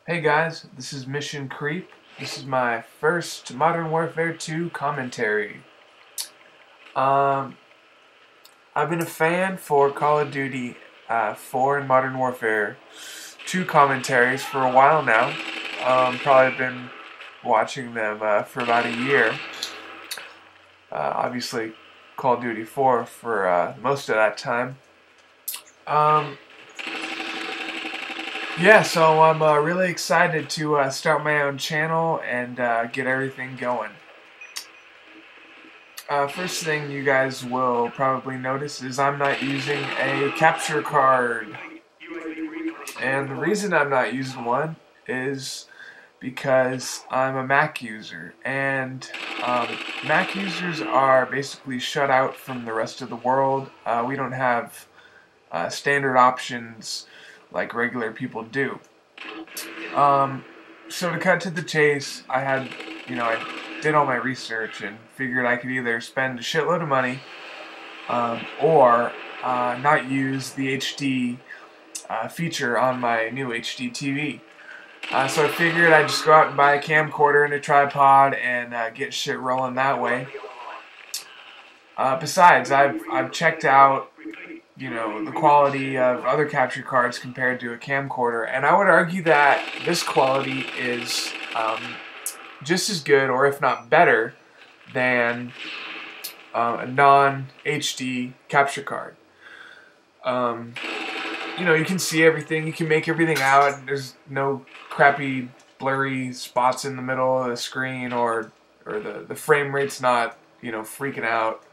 Hey guys, this is Mission Creep. This is my first Modern Warfare 2 commentary. Um, I've been a fan for Call of Duty 4 and Modern Warfare 2 commentaries for a while now. Probably been watching them for about a year. Obviously, Call of Duty 4 for most of that time. Yeah, so I'm really excited to start my own channel and get everything going. First thing you guys will probably notice is I'm not using a capture card. And the reason I'm not using one is because I'm a Mac user. And Mac users are basically shut out from the rest of the world. We don't have standard options like regular people do. So to cut to the chase, I did all my research and figured I could either spend a shitload of money or not use the HD feature on my new HD TV. So I figured I'd just go out and buy a camcorder and a tripod and get shit rolling that way. Besides, I've checked out the quality of other capture cards compared to a camcorder, and I would argue that this quality is just as good, or if not better, than a non-HD capture card. You can see everything, you can make everything out, and there's no crappy blurry spots in the middle of the screen, or the frame rate's not freaking out.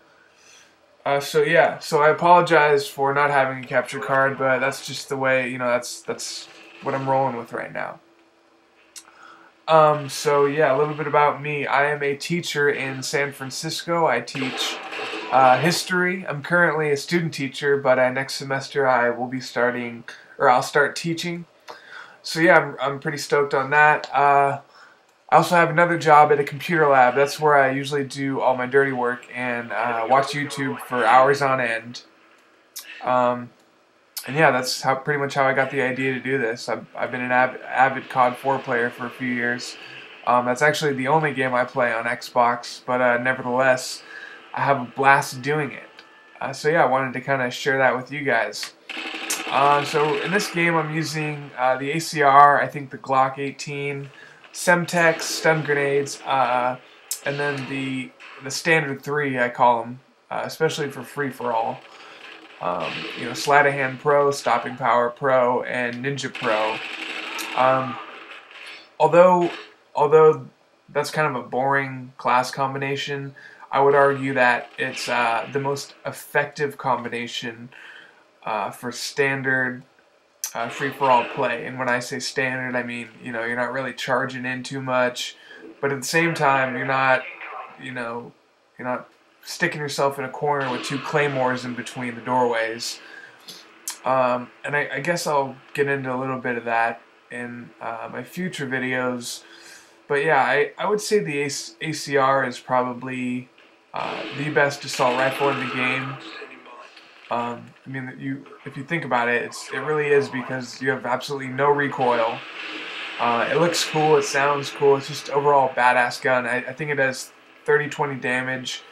So I apologize for not having a capture card, but that's just the way, that's what I'm rolling with right now. A little bit about me. I am a teacher in San Francisco. I teach history. I'm currently a student teacher, but next semester I will be starting, or I'll start teaching. So yeah, I'm pretty stoked on that. I also have another job at a computer lab. That's where I usually do all my dirty work and watch YouTube for hours on end. And yeah, that's pretty much how I got the idea to do this. I've been an avid COD 4 player for a few years. That's actually the only game I play on Xbox, but nevertheless, I have a blast doing it. So yeah, I wanted to kind of share that with you guys. So in this game, I'm using the ACR, I think the Glock 18, Semtex, stun grenades, and then the standard 3, I call them, especially for free-for-all. Sleight of Hand Pro, Stopping Power Pro, and Ninja Pro. Although that's kind of a boring class combination, I would argue that it's the most effective combination for standard free-for-all play. And when I say standard, I mean, you're not really charging in too much, but at the same time, you're not sticking yourself in a corner with 2 claymores in between the doorways. And I guess I'll get into a little bit of that in my future videos. But yeah, I would say the ACR is probably the best assault rifle in the game. If you think about it, it really is, because you have absolutely no recoil. It looks cool, it sounds cool, it's just overall a badass gun. I think it does 30-20 damage.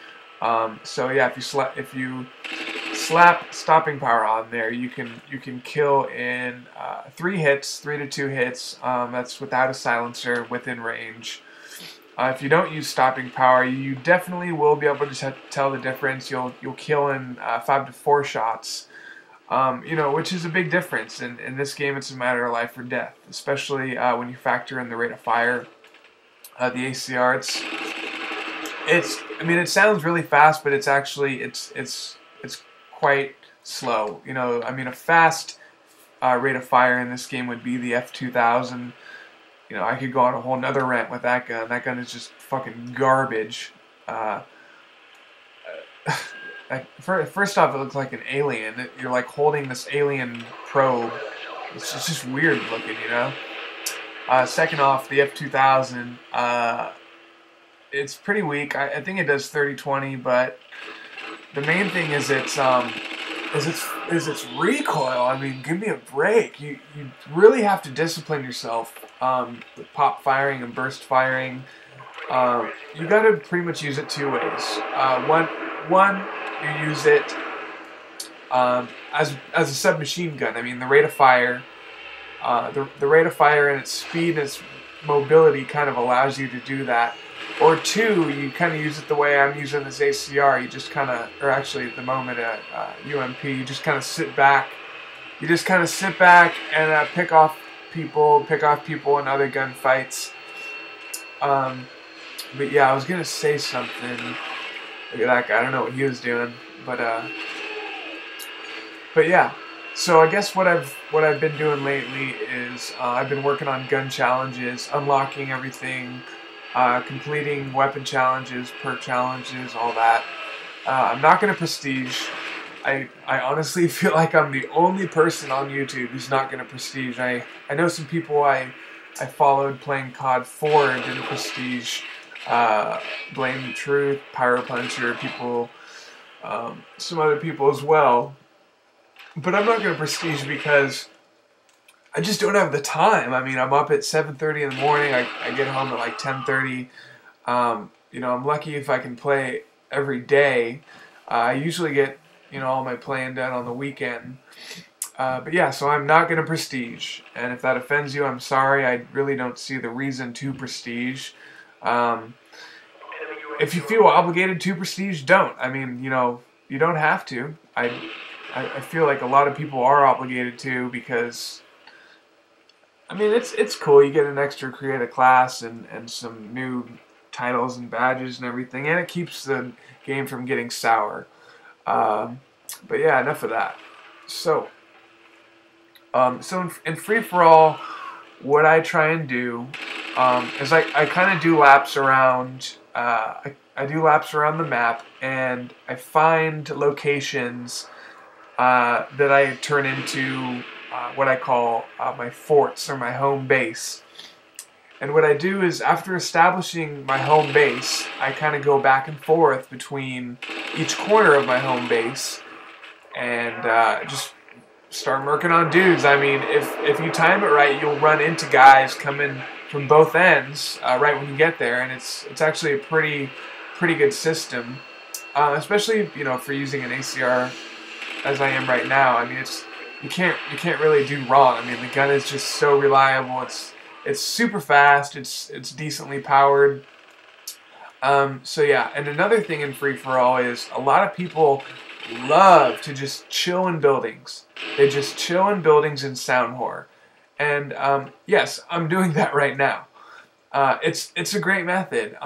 So yeah, if you slap stopping power on there, you can kill in 3 to 2 hits. That's without a silencer, within range. If you don't use stopping power, you definitely will be able to tell the difference. You'll kill in 5 to 4 shots, which is a big difference. In this game, it's a matter of life or death, especially when you factor in the rate of fire. The ACR, it sounds really fast, but it's actually it's quite slow. A fast rate of fire in this game would be the F2000. I could go on a whole nother rant with that gun. That gun is just fucking garbage. First off, it looks like an alien. You're like holding this alien probe. It's just weird looking, Second off, the F2000, it's pretty weak. I think it does 30-20, but the main thing is its recoil. I mean, give me a break. You really have to discipline yourself with pop firing and burst firing. You got to pretty much use it two ways. One, you use it as a submachine gun. I mean, the rate of fire, the rate of fire and its speed and its mobility kind of allows you to do that. Or two, you kind of use it the way I'm using this ACR. You just kind of, or actually at the moment at UMP, you just kind of sit back. You just kind of sit back and pick off people in other gunfights. But yeah, I was gonna say something. Look at that guy. I don't know what he was doing, but yeah. So I guess what I've been doing lately is I've been working on gun challenges, unlocking everything, completing weapon challenges, perk challenges, all that. I'm not gonna prestige. I honestly feel like I'm the only person on YouTube who's not gonna prestige. I know some people I followed playing COD 4 and didn't prestige. Blame the Truth, Pyro Puncher, people, some other people as well. But I'm not going to prestige because I just don't have the time. I mean, I'm up at 7:30 in the morning. I get home at like 10:30. You know, I'm lucky if I can play every day. I usually get, you know, all my playing done on the weekend. But yeah, so I'm not going to prestige. And if that offends you, I'm sorry. I really don't see the reason to prestige. If you feel obligated to prestige, don't. I mean, you know, you don't have to. I feel like a lot of people are obligated to because, I mean, it's cool. You get an extra creative class and some new titles and badges and everything, and it keeps the game from getting sour. But yeah, enough of that. So, in free-for-all, what I try and do is I kind of do laps around. I do laps around the map, and I find locations that I turn into what I call my forts or my home base. And what I do is, after establishing my home base, I kind of go back and forth between each corner of my home base and just start murking on dudes. I mean, if you time it right, you'll run into guys coming from both ends right when you get there, and it's actually a pretty good system, especially, you know, for using an ACR as I am right now. I mean, you can't really do wrong. I mean, the gun is just so reliable. It's super fast. It's decently powered. So yeah, and another thing in free-for-all is a lot of people love to just chill in buildings. They just chill in buildings in sound horror. And yes, I'm doing that right now. It's a great method.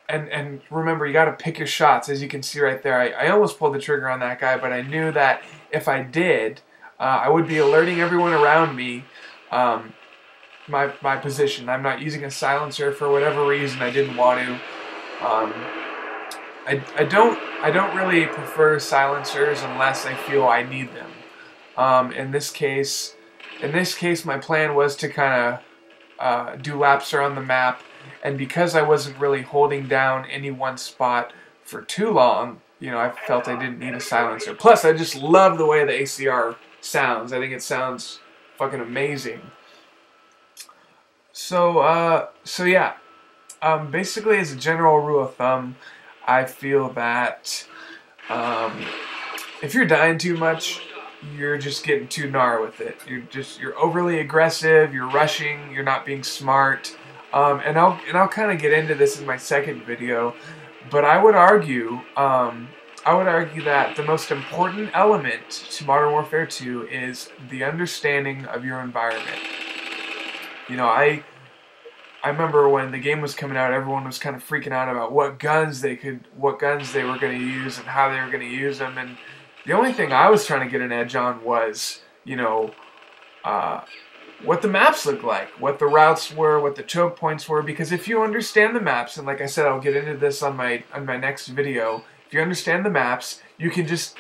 And remember, you got to pick your shots. As you can see right there, I almost pulled the trigger on that guy, but I knew that if I did, I would be alerting everyone around me my position. I'm not using a silencer for whatever reason. I didn't want to. I don't really prefer silencers unless I feel I need them. In this case, my plan was to kind of do laps around the map. And because I wasn't really holding down any one spot for too long, you know, I felt I didn't need a silencer. Plus, I just love the way the ACR sounds. I think it sounds fucking amazing. So yeah. Basically, as a general rule of thumb, I feel that if you're dying too much, you're just getting too gnar with it. You're overly aggressive. You're rushing. You're not being smart. And I'll kind of get into this in my second video, but I would argue that the most important element to Modern Warfare 2 is the understanding of your environment. You know, I remember when the game was coming out, everyone was kind of freaking out about what guns they were going to use and how they were going to use them, and the only thing I was trying to get an edge on was, you know, what the maps looked like, what the routes were, what the choke points were, because if you understand the maps, and like I said, I'll get into this on my next video, if you understand the maps, you can just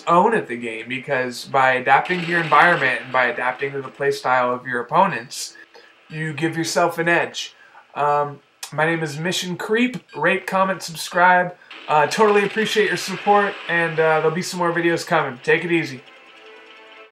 own at the game, because by adapting to your environment and by adapting to the playstyle of your opponents, you give yourself an edge. My name is Mission Creep. Rate, comment, subscribe. Totally appreciate your support, and there'll be some more videos coming. Take it easy.